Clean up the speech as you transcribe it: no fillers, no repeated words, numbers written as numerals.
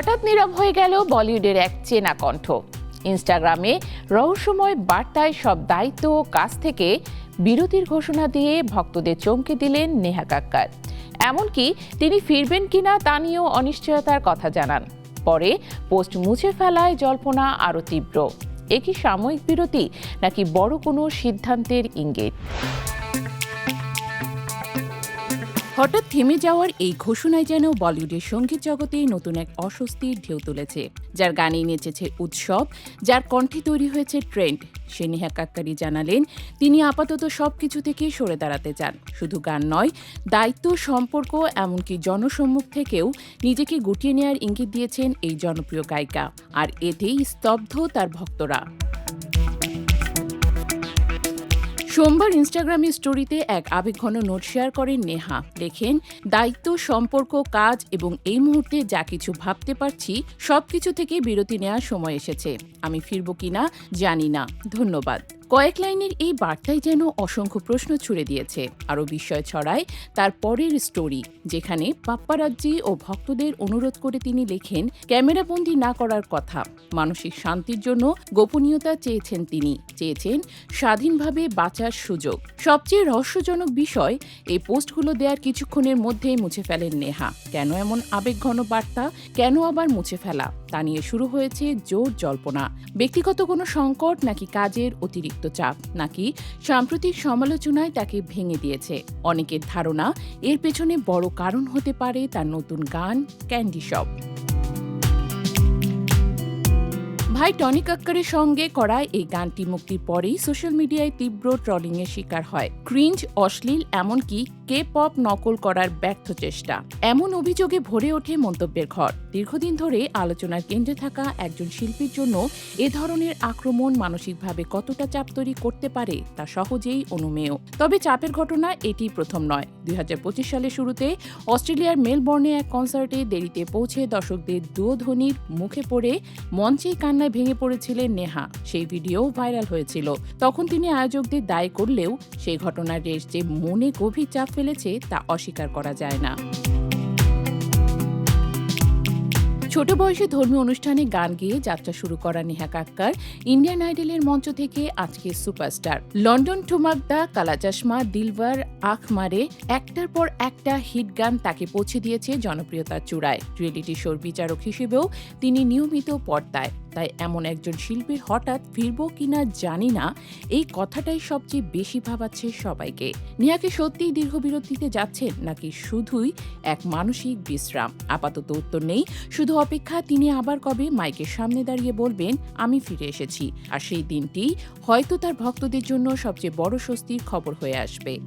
হঠাৎ নীরব হয়ে গেল বলিউডের এক চেনা কণ্ঠ। ইনস্টাগ্রামে রহস্যময় বার্তায় সব দায়িত্ব ও কাজ থেকে বিরতির ঘোষণা দিয়ে ভক্তদের চমকে দিলেন নেহা কাক্কার। এমনকি তিনি ফিরবেন কিনা তা নিয়েও অনিশ্চয়তার কথা জানান। পরে পোস্ট মুছে ফেলায় জল্পনা আরও তীব্র। এ কি সাময়িক বিরতি নাকি বড় কোনো সিদ্ধান্তের ইঙ্গিত? হঠাৎ থেমে যাওয়ার এই ঘোষণায় যেন বলিউডের সঙ্গীত জগতে নতুন এক অস্বস্তির ঢেউ তুলেছে। যার গানে নেচেছে উৎসব, যার কণ্ঠে তৈরি হয়েছে ট্রেন্ড, সে নেহা কাক্কারি জানালেন তিনি আপাতত সবকিছু থেকে সরে দাঁড়াতে চান। শুধু গান নয়, দায়িত্ব, সম্পর্ক, এমনকি জনসম্মুখ থেকেও নিজেকে গুটিয়ে নেওয়ার ইঙ্গিত দিয়েছেন এই জনপ্রিয় গায়িকা। আর এতেই স্তব্ধ তার ভক্তরা। সোমবার ইনস্টাগ্রামে স্টোরিতে এক আবেগঘন নোট শেয়ার করেন নেহা। লেখেন, দায়িত্ব, সম্পর্ক, কাজ এবং এই মুহূর্তে যা কিছু ভাবতে পারছি সবকিছু থেকে বিরতি নেওয়ার সময় এসেছে। আমি ফিরব কিনা জানি না, ধন্যবাদ। কয়েক লাইনের এই বার্তায় যেন অসংখ্য প্রশ্ন ছুড়ে দিয়েছে। আরও বিস্ময় ছড়ায় তার পরের স্টোরি, যেখানে পাপ্পারাজ্জি ও ভক্তদের অনুরোধ করে তিনি লেখেন ক্যামেরাবন্দি না করার কথা। মানসিক শান্তির জন্য গোপনীয়তা চেয়েছেন তিনি, চেয়েছেন স্বাধীনভাবে বাঁচার সুযোগ। সবচেয়ে রহস্যজনক বিষয়, এই পোস্টগুলো দেওয়ার কিছুক্ষণের মধ্যেই মুছে ফেলেন নেহা। কেন এমন আবেগঘন বার্তা, কেন আবার মুছে ফেলা, তা নিয়ে শুরু হয়েছে জোর জল্পনা। ব্যক্তিগত কোনো সংকট, নাকি কাজের অতিরিক্ত চাপ, নাকি সাম্প্রতিক সমালোচনায় তাকে ভেঙে দিয়েছে। অনেকের ধারণা এর পেছনে বড় কারণ হতে পারে তার নতুন গান ক্যান্ডি শপ। ভাই টনি কাক্কারের সঙ্গে করা এই গানটি মুক্তির পরেই সোশ্যাল মিডিয়ায় তীব্র ট্রলিংয়ের শিকার হয়। ক্রিঞ্জ, অশ্লীল, এমনকি কে পপ নকল করার ব্যর্থ চেষ্টা, এমন অভিযোগে ভরে ওঠে মন্তব্যের ঘর। দীর্ঘদিন ধরে আলোচনার কেন্দ্রে থাকা একজন শিল্পীর জন্য এ ধরনের আক্রমণ মানসিকভাবে কতটা চাপ তৈরি করতে পারে তা সহজেই অনুমেয়। তবে চাপের ঘটনা এটি প্রথম নয়। 2025 সালের শুরুতে অস্ট্রেলিয়ার মেলবোর্নে এক কনসার্টে দেরিতে পৌঁছে দর্শকদের দুয়োধ্বনির মুখে পড়ে মঞ্চেই কান্নায় ভেঙে পড়েছিলেন নেহা। সেই ভিডিও ভাইরাল হয়েছিল। তখন তিনি আয়োজকদের দায়ী করলেও সেই ঘটনার রেশ যে মনে গভীর চাপ ফেলেছে তা অস্বীকার করা যায় না। ছোট বয়সে ধর্মীয় অনুষ্ঠানে গান গেয়ে যাত্রা শুরু করা নেহা কাক্কার ইন্ডিয়ান আইডলের মঞ্চ থেকে আজকে সুপারস্টার। লন্ডন ঠুমাকদা, কালা চশমা, দিলবার, আখ মারে, একটার পর একটা হিট গান তাকে পৌঁছে দিয়েছে জনপ্রিয়তার চূড়ায়। রিয়েলিটি শোর বিচারক হিসেবেও তিনি নিয়মিত পর্দায়। তাই এমন একজন শিল্পীর হঠাৎ ফিরব কিনা জানি না, এই কথাটাই সবচেয়ে বেশি ভাবাচ্ছে সবাইকে। নেহাকে সত্যিই দীর্ঘ বিরতিতে যাচ্ছেন, নাকি শুধুই এক মানসিক বিশ্রাম? আপাতত উত্তর নেই, শুধু অপেক্ষা তিনি আবার কবে মাইকের সামনে দাঁড়িয়ে বলবেন আমি ফিরে এসেছি। আর সেই দিনটি হয়তো তার ভক্তদের জন্য সবচেয়ে বড় স্বস্তির খবর হয়ে আসবে।